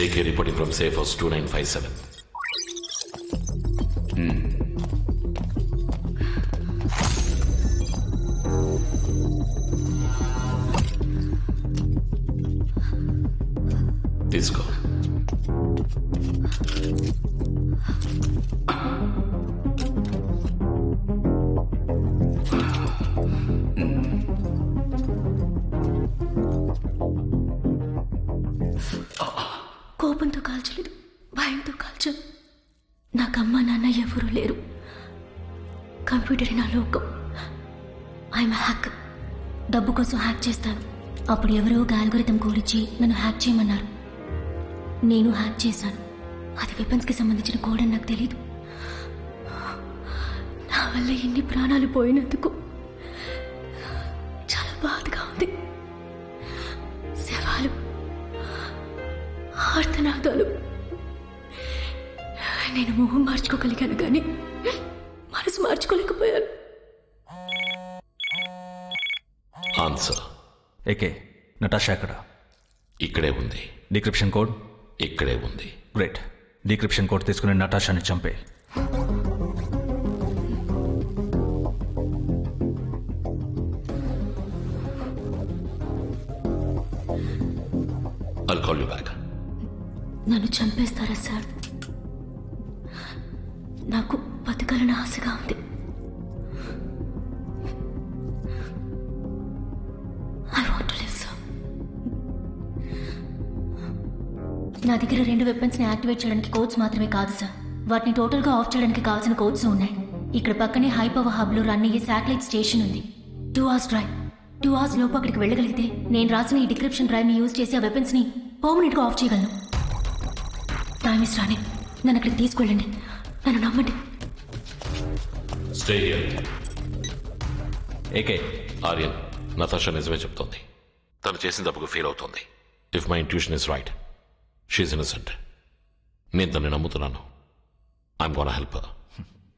AK reporting from Safe House 2957. తీసుకో. కోపంతో కాల్చలేదు, భయంతో కాల్చాను. నాకు అమ్మ నాన్న ఎవరూ లేరు. కంప్యూటర్ నా లోకం. I'm hacker. డబ్బు కోసం హ్యాక్ చేస్తాను. అప్పుడు ఎవరో ఒక అల్గోరిథం కోడిచ్చి నన్ను హ్యాక్ చేయమన్నారు. నేను హ్యాక్ చేశాను. అది వెపన్స్కి సంబంధించిన కోడ్ అని నాకు తెలీదు. నా వల్ల ఎన్ని ప్రాణాలు పోయినందుకు చాలా బాధగా ఉంది. శవాలు, ఆర్తనాదాలు. నేను మొహం మార్చుకోగలిగాను కానీ మనసు మార్చుకోలేకపోయాను. ఆన్సర్. ఏకే, నటాషా ఎక్కడ? ఇక్కడే ఉంది. Decryption code? ఇక్కడే ఉంది. గ్రేట్. డిక్రిప్షన్ కోడ్ తీసుకుని నటాషాని చంపే. I'll call you back. నన్ను చంపేస్తారా సార్? నాకు బతకాలని ఆశగా ఉంది. I want to live, sir. నా దగ్గర 2 వెపన్స్ని యాక్టివేట్ చేయడానికి కోడ్స్ మాత్రమే కాదు సార్, వాటిని టోటల్గా ఆఫ్ చేయడానికి కావాల్సిన కోడ్స్ ఉన్నాయి. ఇక్కడ పక్కనే హై పవర్ హబ్లో రన్ అయ్యే శాటిలైట్ స్టేషన్ ఉంది. 2 hours డ్రైవ్. 2 hours లోపు అక్కడికి వెళ్ళగలిగితే నేను రాసిన ఈ డిక్రిప్షన్ డ్రైవ్ని యూజ్ చేసి ఆ వెపన్స్ని పర్మనెంట్గా ఆఫ్ చేయగలను. Time is running. నన్ను అక్కడికి తీసుకెళ్ళండి. నన్ను నమ్మండి. Stay here. AK, Aryan, Natasha నిజమే చెప్తోంది. తను చేసిన తప్పుకు ఫీల్ అవుతోంది. If my intuition is right, she's innocent. నేను తనని నమ్ముతున్నాను. I'm gonna help her.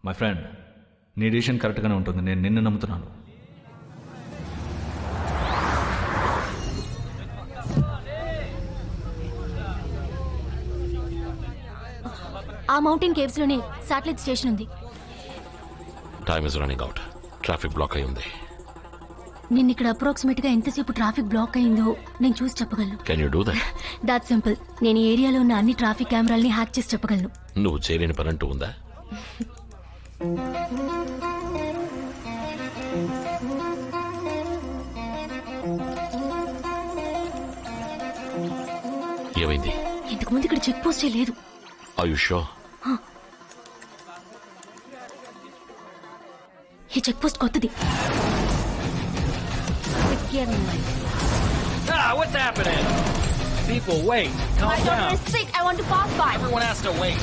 My friend, నీ డిసిషన్ కరెక్ట్గానే ఉంటుంది. నేను నిన్ను నమ్ముతున్నాను. ఆ మౌంటైన్ కేవ్స్ లోనే శాటిలైట్ స్టేషన్ ఉంది. Time is running out. Traffic block అయి ఉంది. నిన్న ఇక్కడ అప్రాక్సిమేట్ గా ఎంతసేపు ట్రాఫిక్ బ్లాక్ అయిందో నేను చూసి చెప్పగలను. Can you do that? That simple. నేను ఈ ఏరియాలో ఉన్న అన్ని ట్రాఫిక్ కెమెరాల్ని హ్యాక్ చేసి చెప్పగలను. నువ్వు చేయలేని పని అంటూ ఉందా? ఏమైంది? ఇంతకు ముందు ఇక్కడ చెక్ పోస్టే లేదు. Are you sure? ఈ చెక్ పోస్ట్ కొత్తది. What's happening? People, wait. Calm down. My daughter is sick. I want to pass by. Everyone has to wait.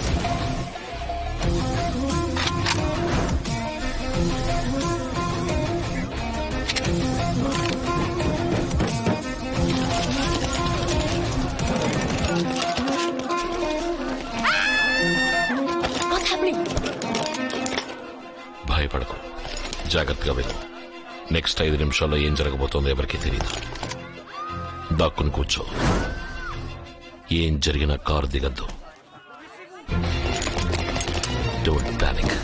What's happening? భయపడకు, జాగ్రత్తగా వెళ్ళు. నెక్స్ట్ 5 నిమిషాల్లో ఏం జరగబోతోందో ఎవరికీ తెలియదు. దాక్కుని కూర్చో. ఏం జరిగినా కారు దిగద్దు. Don't panic.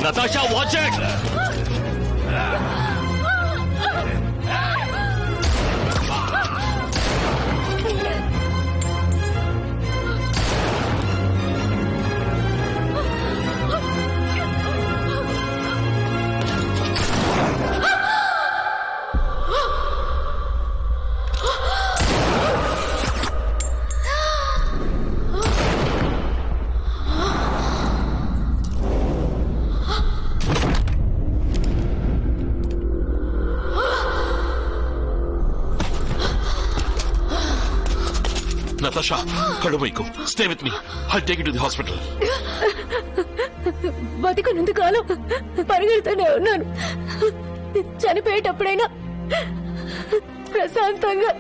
Natasha, watch it! Natasha, Kadumaiko, stay with me. I'll take you to the hospital. బతికున్నంత కాలం పరిగెడుతూనే ఉన్నాను. చనిపోయేటప్పుడైనా ప్రశాంతంగా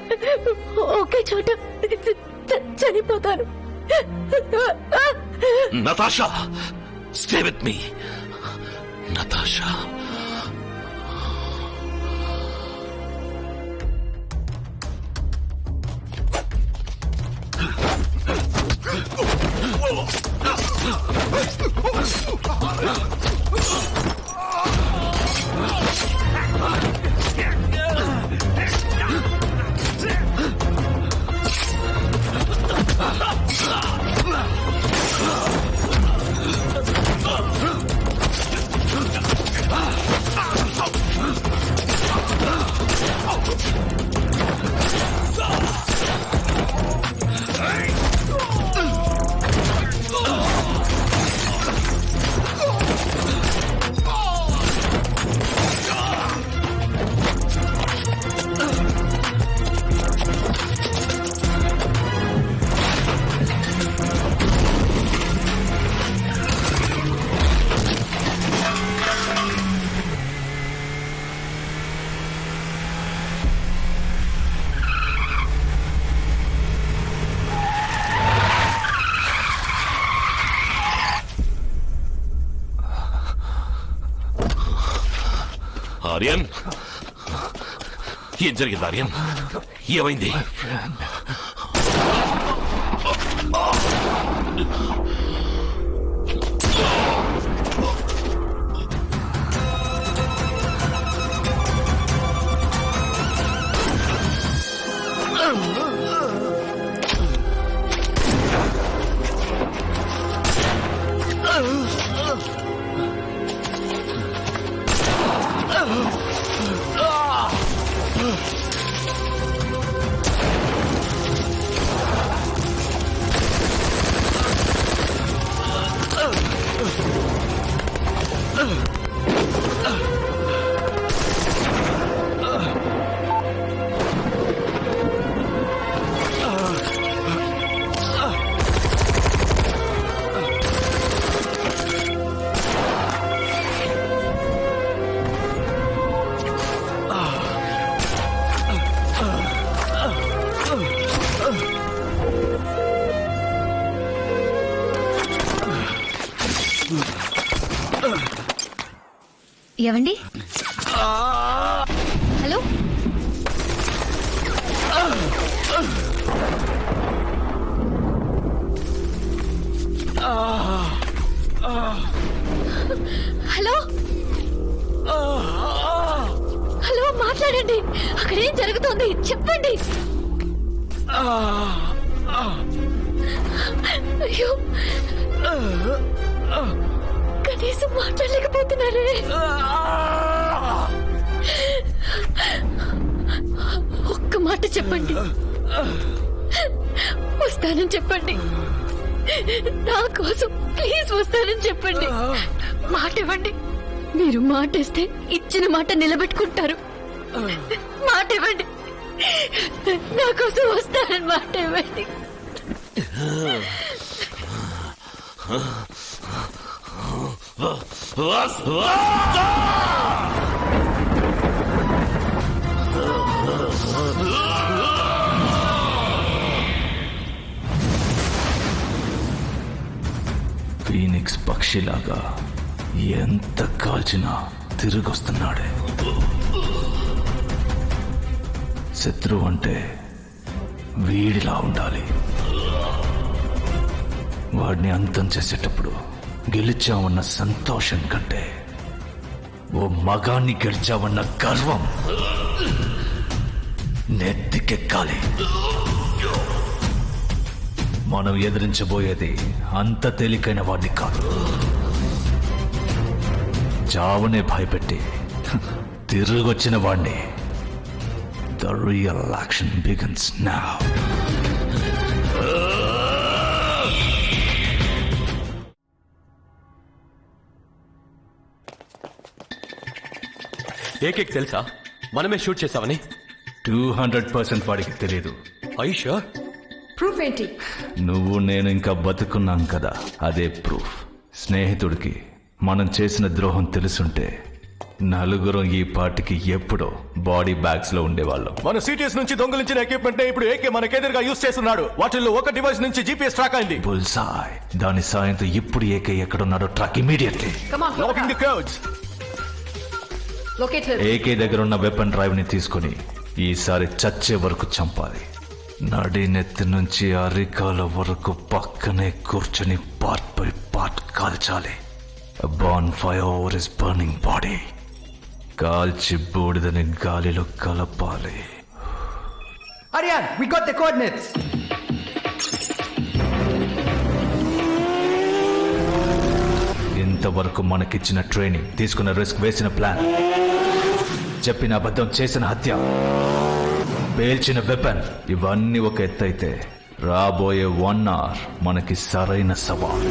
ఒకే చోట చనిపోతాను. Natasha, stay with me. Natasha. Aryan, ఏం జరిగింది ఆర్యన్? ఏమైంది? ఏవండి? హలో, హలో, హలో, మాట్లాడండి. అక్కడేం జరుగుతోంది చెప్పండి. అయ్యో, కనీసం మాట్లాడలేకపోతున్నారే. ఒక్క మాట చెప్పండి. వస్తానని చెప్పండి. నా కోసం ప్లీజ్ వస్తానని చెప్పండి. మాట ఇవ్వండి. మీరు మాట ఇస్తే ఇచ్చిన మాట నిలబెట్టుకుంటారు. మాట ఇవ్వండి. నా కోసం వస్తానని మాట ఇవ్వండి. ఫీనిక్స్ పక్షిలాగా ఎంత కాల్చినా తిరిగొస్తున్నాడే. శత్రువు అంటే వీడిలా ఉండాలి. వాడిని అంతం చేసేటప్పుడు గెలిచామన్న సంతోషం కంటే ఓ మగాన్ని గెలిచామన్న గర్వం నెత్తికెక్కాలి. మనం ఎదిరించబోయేది అంత తేలికైన వాడిని కాదు. చావునే భయపెట్టి తిరిగొచ్చిన వాడిని. The real action begins now. ఏకేక్ తెలుసా మనమే షూట్ చేసామని? 200% వాడికి తెలియదు. ఐషా ప్రూఫ్ ఏంటి? నువ్వు నేను ఇంకా బతుకున్నాం కదా, అదే ప్రూఫ్. స్నేహితుడికి మనం చేసిన ద్రోహం తెలుసుంటే నలుగురం ఈ పార్టీకి ఎప్పుడో బాడీ బ్యాగ్స్ లో ఉండేవాళ్ళం. మన సిటీఎస్ నుంచి దొంగలించిన ఎక్విప్మెంట్ ఇప్పుడు ఏకే మనకెదురుగా యూజ్ చేస్తున్నాడు. వాటిల్లో ఒక డివైస్ నుంచి జీపీఎస్ ట్రాక్ అయింది. బుల్సాయ్. దాని సాయంతో ఇప్పుడు ఏకే ఎక్కడున్నాడో track immediately. Come on, locking the codes. locate her. AK దగ్గర ఉన్న వెపన్ డ్రైవ్ ని తీసుకుని ఈసారి చచ్చే వరకు చంపాలి. నడినెత్తి నుంచి అరికాల వరకు పక్కనే కూర్చొని పార్ట్ బై పార్ట్ కాల్చాలి. Bonfire over his burning body. కాల్చి బూడిదని గాలిలో కలపాలి. Aryan, we got the coordinates. ఇంతవరకు మనకిచ్చిన ట్రైనింగ్, తీసుకున్న రిస్క్, వేసిన ప్లాన్, చెప్పిన అబద్ధం, చేసిన హత్య, పేల్చిన వెపన్, ఇవన్నీ ఒక ఎత్తైతే రాబోయే 1 hour మనకి సరైన సవాల్.